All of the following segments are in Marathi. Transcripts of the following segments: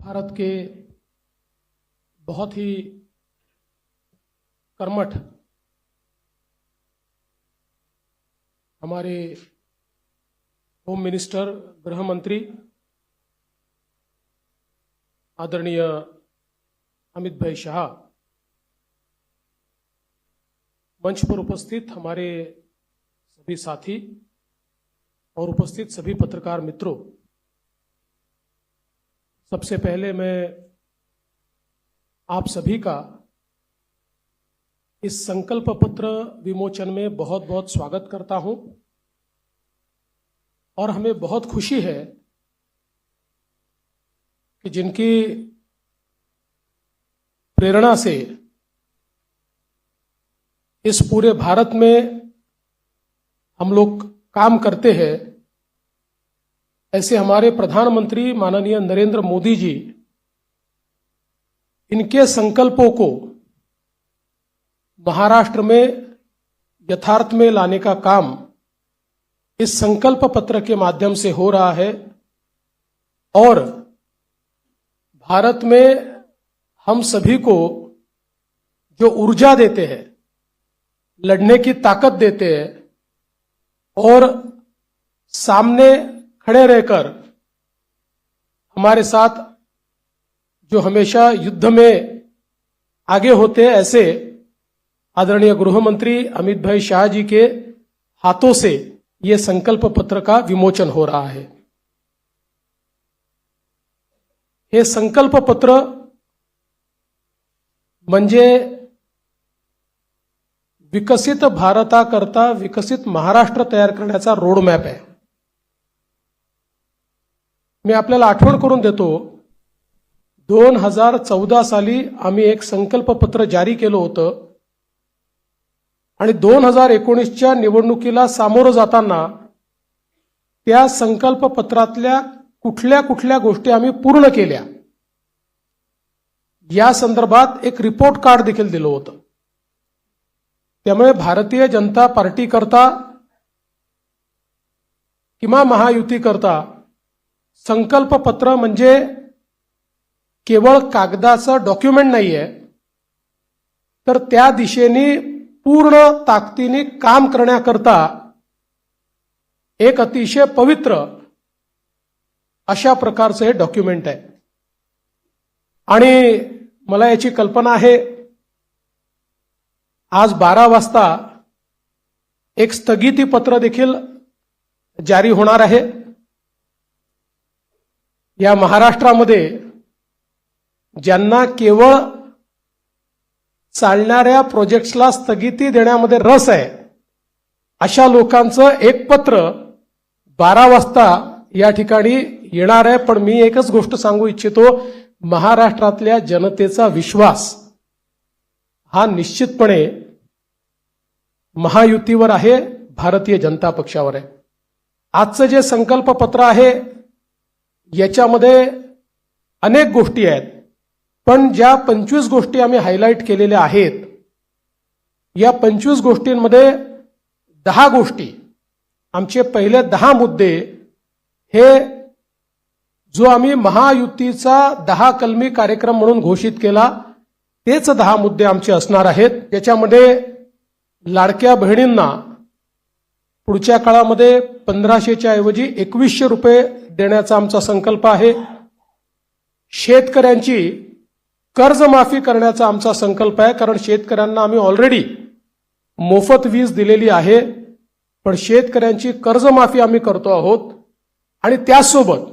भारत के बहुत ही कर्मठ हमारे होम मिनिस्टर, गृह मंत्री आदरणीय अमित भाई शाह, मंच पर उपस्थित हमारे सभी साथी और उपस्थित सभी पत्रकार मित्रों, सबसे पहले मैं आप सभी का इस संकल्प पत्र विमोचन में बहुत बहुत स्वागत करता हूं और हमें बहुत खुशी है कि जिनकी प्रेरणा से इस पूरे भारत में हम लोग काम करते हैं, ऐसे हमारे प्रधानमंत्री माननीय नरेंद्र मोदी जी, इनके संकल्पों को महाराष्ट्र में यथार्थ में लाने का काम इस संकल्प पत्र के माध्यम से हो रहा है और भारत में हम सभी को जो ऊर्जा देते हैं, लड़ने की ताकत देते हैं और सामने खड़े रहकर हमारे साथ जो हमेशा युद्ध में आगे होते हैं, ऐसे आदरणीय गृह मंत्री अमित भाई शाह जी के हाथों से ये संकल्प पत्र का विमोचन हो रहा है। हे संकल्प पत्र म्हणजे विकसित भारताकरता विकसित महाराष्ट्र तयार करण्याचा रोडमॅप आहे। मी आपल्याला आठवण करून देतो, 2014 साली आम्ही एक संकल्प पत्र जारी केलं होतं आणि 2019च्या निवडणुकीला सामोरं जाताना त्या संकल्प पत्रातल्या कुठल्या कुठल्या गोष्टी आम्ही पूर्ण केल्या या संदर्भात एक रिपोर्ट कार्ड देखील दिलं होतं। त्यामुळे भारतीय जनता पार्टी करता किंवा महायुती करता संकल्प पत्र म्हणजे केवळ कागदाचं डॉक्युमेंट नाहीये, तर त्या दिशेने पूर्ण ताकदीने काम करण्याकरता एक अतिशय पवित्र अशा प्रकारचं हे डॉक्युमेंट आहे। आणि मला याची कल्पना आहे, आज 12 वाजता एक स्थगिती पत्र देखील जारी होणार आहे। या महाराष्ट्रामध्ये ज्यांना केवळ चालणाऱ्या प्रोजेक्ट्सला स्थगिती देण्यामध्ये रस आहे, अशा लोकांचं एक पत्र 12 वाजता या ठिकाणी येणार आहे। पण मी एकच गोष्ट सांगू इच्छितो, महाराष्ट्रातल्या जनतेचा विश्वास हा निश्चितपणे महायुतीवर आहे, भारतीय जनता पक्षावर आहे। आजचं जे संकल्प पत्र आहे याच्यामध्ये अनेक गोष्टी आहेत, पण ज्या 25 गोष्टी आम्ही हायलाइट केलेल्या आहेत, या 25 गोष्टींमध्ये 10 गोष्टी, आमचे पहिले 10 मुद्दे हे जो आम्ही महायुतीचा 10 कलमी कार्यक्रम म्हणून घोषित केला, तेच 10 मुद्दे आमचे असणार आहेत। त्याच्यामध्ये लाडक्या बहिणींना पुढच्या काळामध्ये 1500च्या ऐवजी 2100 रुपये देण्याचा आमचा संकल्प आहे। शेतकऱ्यांची कर्जमाफी करण्याचा आमचा संकल्प आहे, कारण शेतकऱ्यांना आम्ही ऑलरेडी मोफत वीज दिलेली आहे, पण शेतकऱ्यांची कर्जमाफी आम्ही करतो आहोत आणि त्यासोबत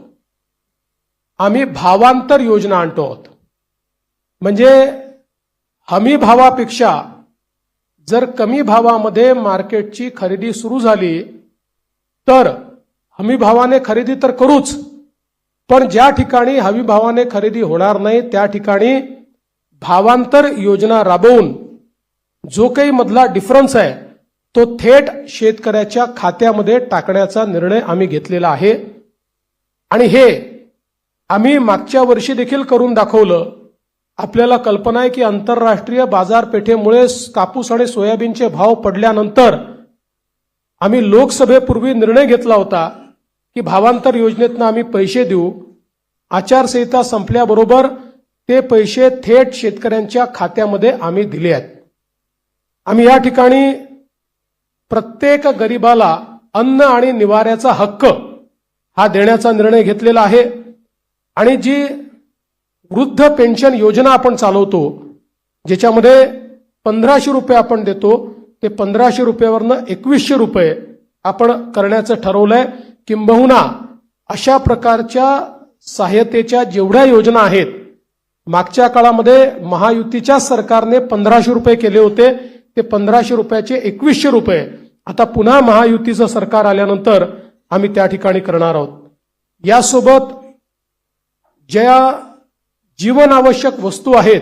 आम्ही भावांतर योजना आणतो आहोत। म्हणजे हमी भावापेक्षा जर कमी भावामध्ये मार्केटची खरेदी सुरू झाली तर हमी भावाने खरेदी तर करूच, पण ज्या ठिकाणी हमी भावाने खरेदी होणार नाही त्या ठिकाणी भावांतर योजना राबवून जो काही मधला डिफरन्स आहे तो थेट शेतकऱ्याच्या खात्यामध्ये टाकण्याचा निर्णय आम्ही घेतलेला आहे। आणि हे आम्ही मागच्या वर्षी देखील करून दाखवलं। आपल्याला कल्पना आहे की आंतरराष्ट्रीय बाजारपेठेमुळे कापूस आणि सोयाबीनचे भाव पडल्यानंतर आम्ही लोकसभेपूर्वी निर्णय घेतला होता की भावांतर योजनेतून आम्ही पैसे देऊ आचारसंहिता संपल्याबरोबर ते पैसे थेट शेतकऱ्यांच्या खात्यामध्ये आम्ही दिले आहेत. आम्ही या ठिकाणी प्रत्येक गरिबाला अन्न आणि निवाऱ्याचा हक्क हा देण्याचा निर्णय घेतलेला आहे. आणि जी वृद्ध पेन्शन योजना आपण चालवतो, ज्याच्यामध्ये 1500 रुपये आपण देतो, ते 1500 रुपयावरनं 2100 रुपये आपण करण्याचं ठरवलंय. किंबहुना अशा प्रकारच्या सहाय्यतेच्या जेवढ्या योजना आहेत, मागच्या काळामध्ये महायुतीच्या सरकारने 1500 रुपये केले होते, ते 1500 रुपयाचे 2100 रुपये आता पुन्हा महायुतीचं सरकार आल्यानंतर आम्ही त्या ठिकाणी करणार आहोत. यासोबत ज्या जीवनावश्यक वस्तू आहेत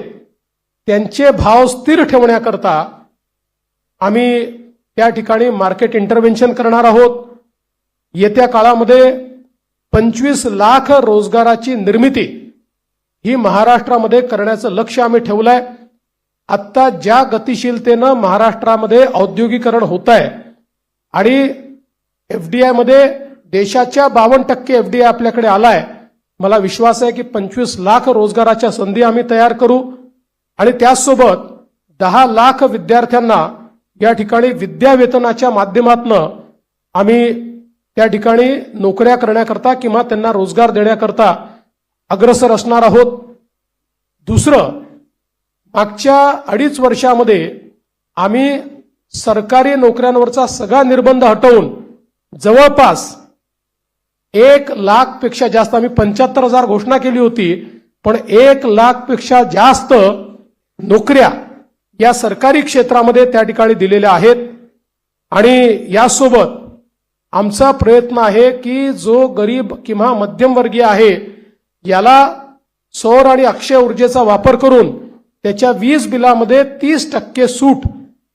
त्यांचे भाव स्थिर ठेवण्याकरता आम्ही त्या ठिकाणी मार्केट इंटरव्हेन्शन करणार आहोत. येत्या काळामध्ये 25 लाख रोजगाराची निर्मिती ही महाराष्ट्रामध्ये करण्याचं लक्ष्य आम्ही ठेवलंय. आत्ता ज्या गतिशीलतेनं महाराष्ट्रामध्ये औद्योगिकरण होत आहे आणि एफडीआय मध्ये देशाच्या 52% एफडीआय आपल्याकडे आलाय, मला विश्वास आहे की 25 लाख रोजगाराच्या संधी आम्ही तयार करू. आणि त्याचसोबत 10 लाख विद्यार्थ्यांना या ठिकाणी विद्यावेतनाच्या माध्यमातून आम्ही त्या ठिकाणी नोकऱ्या करण्याकरता किंवा त्यांना रोजगार देण्याकरता अग्रसर असणार आहोत. दुसरं, मागच्या 2.5 वर्षामध्ये आम्ही सरकारी नोकऱ्यांवरचा सगळा निर्बंध हटवून जवळपास 1 लाखपेक्षा जास्त, आम्ही 75,000 घोषणा केली होती, पण 1 लाखपेक्षा जास्त नोकऱ्या या सरकारी क्षेत्रामध्ये त्या ठिकाणी दिलेल्या आहेत. आणि यासोबत आमचा प्रयत्न आहे की जो गरीब किंवा मध्यमवर्गीय आहे याला सौर आणि अक्षय ऊर्जेचा वापर करून त्याच्या वीज बिलामध्ये 30% सूट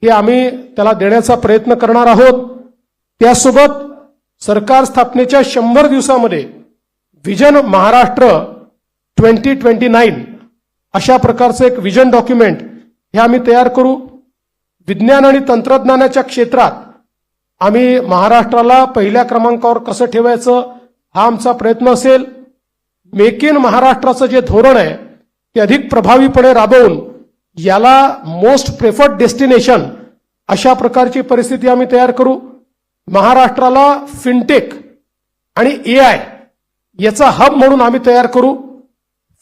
हे आम्ही त्याला देण्याचा प्रयत्न करणार आहोत. त्यासोबत सरकार स्थापनेच्या 100 दिवसामध्ये विजन महाराष्ट्र 2029 अशा प्रकारचं एक विजन डॉक्युमेंट हे आम्ही तयार करू. विज्ञान आणि तंत्रज्ञानाच्या क्षेत्रात आम्ही महाराष्ट्राला पहिल्या क्रमांकावर कसं ठेवायचं हा आमचा प्रयत्न असेल. मेक इन महाराष्ट्राचं जे धोरण आहे ते अधिक प्रभावीपणे राबवून याला मोस्ट प्रेफर्ड डेस्टिनेशन अशा प्रकारची परिस्थिती आम्ही तयार करू. महाराष्ट्राला फिनटेक आणि एआय याचा हब म्हणून आम्ही तयार करू.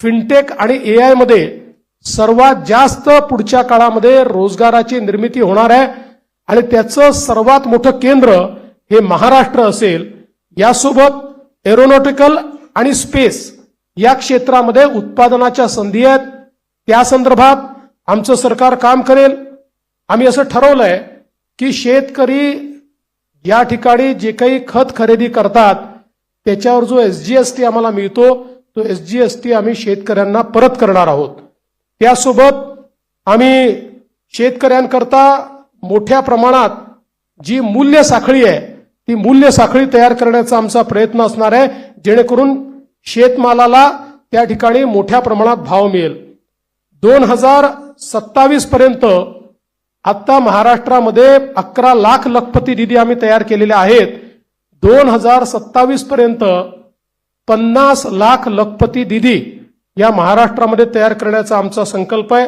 फिनटेक आणि एआय मध्ये सर्वात जास्त पुढच्या काळामध्ये रोजगाराची निर्मिती होणार आहे आणि त्याचं सर्वात मोठं केंद्र हे महाराष्ट्र असेल. यासोबत एरोनॉटिकल आणि स्पेस या क्षेत्रामध्ये उत्पादनाच्या संधी आहेत, त्या संदर्भात आमचं सरकार काम करेल. आम्ही असं ठरवलंय की शेतकरी या ठिकाणी जे काही खत खरेदी करतात त्याच्यावर जो एसजीएसटी आम्हाला मिळतो तो एसजीएसटी आम्ही शेतकऱ्यांना परत करणार आहोत. त्यासोबत आम्ही शेतकऱ्यांकरता मोठ्या प्रमाणात जी मूल्य साखळी आहे ती मूल्य साखळी तयार करण्याचा आमचा प्रयत्न असणार आहे, जेणेकरून शेतमालाला त्या ठिकाणी मोठ्या प्रमाणात भाव मिळेल. 2027 पर्यंत आता महाराष्ट्रामध्ये 11 लाख लखपती निधी आम्ही तयार केलेले आहेत. 2027 पर्यंत 50 लाख लखपती निधी या महाराष्ट्रामध्ये तयार करण्याचा आमचा संकल्प आहे.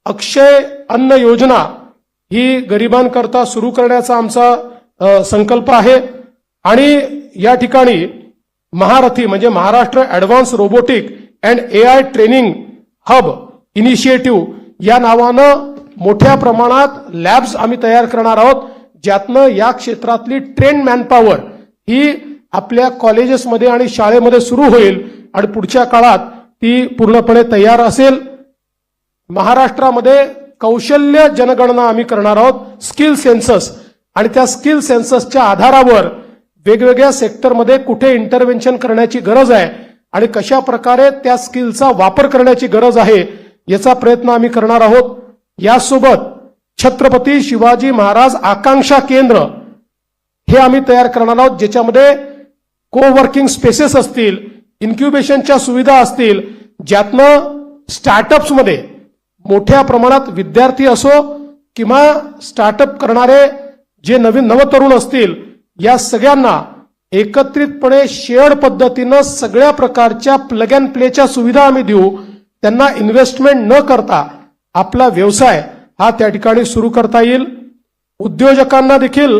अक्षय अन्न योजना ही गरिबांकरता सुरू करण्याचा आमचा संकल्प आहे. आणि या ठिकाणी महारथी म्हणजे Maharashtra advance robotic and AI training hub initiative या नावानं मोठ्या प्रमाणात लॅब्स आम्ही तयार करणार आहोत, ज्यातनं या क्षेत्रातली ट्रेन मॅनपॉवर ही आपल्या कॉलेजेसमध्ये आणि शाळेमध्ये सुरू होईल आणि पुढच्या काळात ती पूर्णपणे तयार असेल. महाराष्ट्रामध्ये कौशल्य जनगणना आम्ही करणार आहोत, स्किल सेन्सस, आणि त्या स्किल सेन्ससच्या आधारावर वेगवेगळ्या सेक्टरमध्ये कुठे इंटरव्हेन्शन करण्याची गरज आहे आणि कशा प्रकारे त्या स्किलचा वापर करण्याची गरज आहे याचा प्रयत्न आम्ही करणार आहोत. यासोबत छत्रपती शिवाजी महाराज आकांक्षा केंद्र हे आम्ही तयार करणार आहोत, ज्याच्यामध्ये कोवर्किंग स्पेसेस असतील, इन्क्युबेशनच्या सुविधा असतील, ज्यातनं स्टार्टअप्समध्ये मोठ्या प्रमाणात विद्यार्थी असो किंवा स्टार्टअप करणारे जे नवतरुण असतील या सगळ्यांना एकत्रितपणे शेअर्ड पद्धतीनं सगळ्या प्रकारच्या प्लग अँड प्लेच्या सुविधा आम्ही देऊ. त्यांना इन्व्हेस्टमेंट न करता आपला व्यवसाय हा त्या ठिकाणी सुरू करता येईल. उद्योजकांना देखील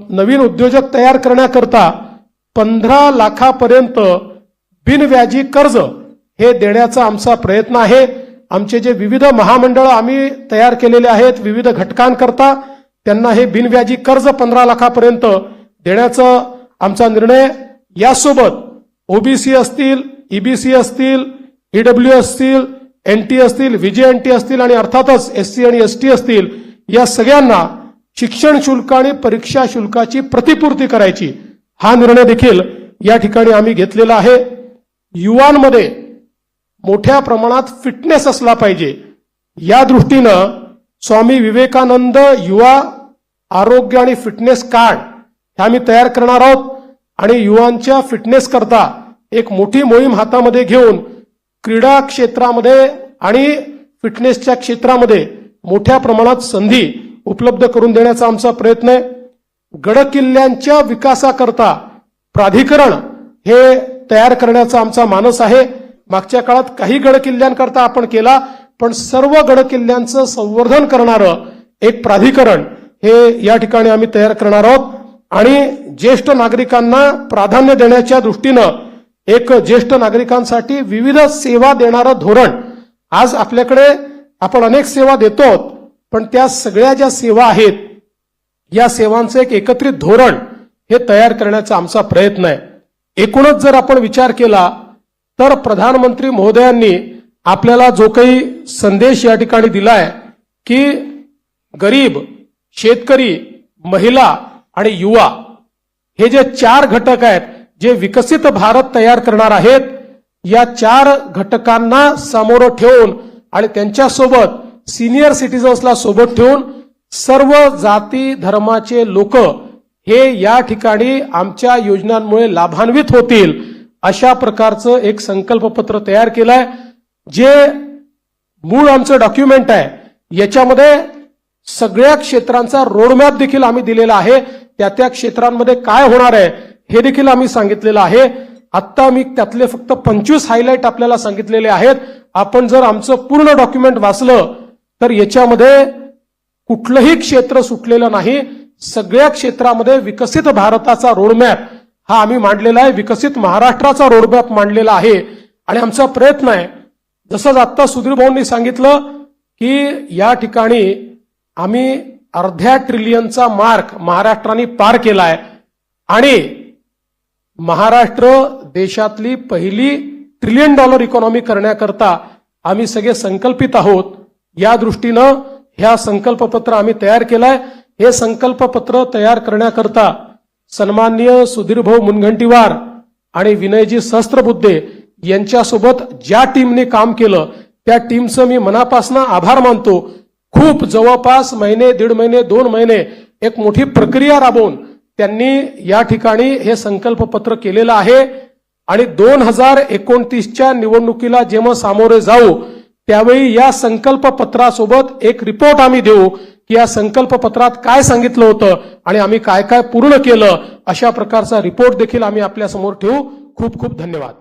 नवीन उद्योजक तयार करण्याकरता 15 लाखापर्यंत बिनव्याजी कर्ज हे देण्याचा आमचा प्रयत्न आहे. आमचे जे विविध महामंडळ आम्ही तयार केलेले आहेत विविध घटकांकरता त्यांना हे बिनव्याजी कर्ज 15 लाखापर्यंत देण्याचा आमचा निर्णय. यासोबत ओबीसी असतील, ईबीसी असतील, ईडब्ल्यू असतील, एनटी असतील, व्हीजेएनटी असतील आणि अर्थातच एससी आणि एसटी असतील, या सगळ्यांना शिक्षण शुल्क आणि परीक्षा शुल्काची प्रतिपूर्ती करायची हा निर्णय देखील या ठिकाणी आम्ही घेतलेला आहे. युवांमध्ये मोठ्या प्रमाणात फिटनेस असला पाहिजे या दृष्टीनं स्वामी विवेकानंद युवा आरोग्य आणि फिटनेस कार्ड हे आम्ही तयार करणार आहोत आणि युवांच्या फिटनेस करता एक मोठी मोहीम हातामध्ये घेऊन क्रीडा क्षेत्रामध्ये आणि फिटनेसच्या क्षेत्रामध्ये मोठ्या प्रमाणात संधी उपलब्ध करून देण्याचा आमचा प्रयत्न आहे. गडकिल्ल्यांच्या विकासाकरता प्राधिकरण हे तयार करण्याचा आमचा मानस आहे. मागच्या काळात काही गडकिल्ल्यांकरता आपण केला, पण सर्व गडकिल्ल्यांचं संवर्धन करणारं एक प्राधिकरण हे या ठिकाणी आम्ही तयार करणार आहोत. आणि ज्येष्ठ नागरिकांना प्राधान्य देण्याच्या दृष्टीनं एक ज्येष्ठ नागरिकांसाठी विविध सेवा देणारं धोरण. आज आपल्याकडे आपण अनेक सेवा देतो, पण त्या सगळ्या ज्या सेवा आहेत या सेवांचं एक एकत्रित धोरण हे तयार करण्याचा आमचा प्रयत्न आहे. एकूणच जर आपण विचार केला तर प्रधानमंत्री महोदयांनी आपल्याला जो काही संदेश या ठिकाणी दिलाय की गरीब, शेतकरी, महिला आणि युवा हे जे 4 घटक आहेत जे विकसित भारत तयार करणार आहेत, या 4 घटकांना समोर ठेवून आणि त्यांच्यासोबत सिनियर सिटीजन्सला सोबत ठेवून सर्व जाती धर्माचे लोक हे या ठिकाणी आमच्या योजनांमुळे लाभान्वित होतील अशा प्रकारचं एक संकल्पपत्र तयार केलंय. जे मूळ आमचं डॉक्युमेंट आहे याच्यामध्ये सगळ्या क्षेत्रांचा रोडमॅप देखील आम्ही दिलेला आहे. त्या क्षेत्रांमध्ये काय होणार आहे हे देखील आम्ही सांगितलेलं आहे. आत्ता मी त्यातले फक्त 25 हायलाइट आपल्याला सांगितलेले आहेत. आपण जर आमचं पूर्ण डॉक्युमेंट वाचलं तर याच्यामध्ये कुठलंही क्षेत्र सुटलेलं नाही. सगळ्या क्षेत्रामध्ये विकसित भारताचा रोडमॅप हा आम्ही मांडलेला आहे. विकसित महाराष्ट्राचा रोडमॅप मांडलेला आहे आणि आमचा प्रयत्न आहे, जसं आत्ता सुधीर भाऊंनी सांगितलं की या ठिकाणी आम्ही अर्ध्या ट्रिलियनचा मार्क महाराष्ट्राने पार केलाय आणि महाराष्ट्र देशातली पहिली $1 ट्रिलियन इकॉनॉमी करण्याकरता आम्ही सगळे संकल्पित आहोत. या दृष्टीनं ह्या संकल्पपत्र आम्ही तयार केलाय. हे संकल्पपत्र तयार करण्याकरता सन्माननीय सुधीरभाऊ मुनगंटीवार आणि विनयजी सहस्त्रबुद्धे यांच्यासोबत ज्या टीमने काम केलं त्या टीमचं मी मनापासून आभार मानतो. खूप जवळपास महिने, 1.5 महिने, 2 महिने एक मोठी प्रक्रिया राबवून त्यांनी या ठिकाणी हे संकल्पपत्र केलेलं आहे आणि 2029च्या निवडणुकीला जेव्हा सामोरे जाऊ त्यावेळी या संकल्पपत्रासोबत एक रिपोर्ट आम्ही देऊ की या संकल्पपत्रात काय सांगितलं होतं आणि आम्ही काय काय पूर्ण केलं, अशा प्रकारचा रिपोर्ट देखील आम्ही आपल्या समोर ठेवू. खूप खूप धन्यवाद.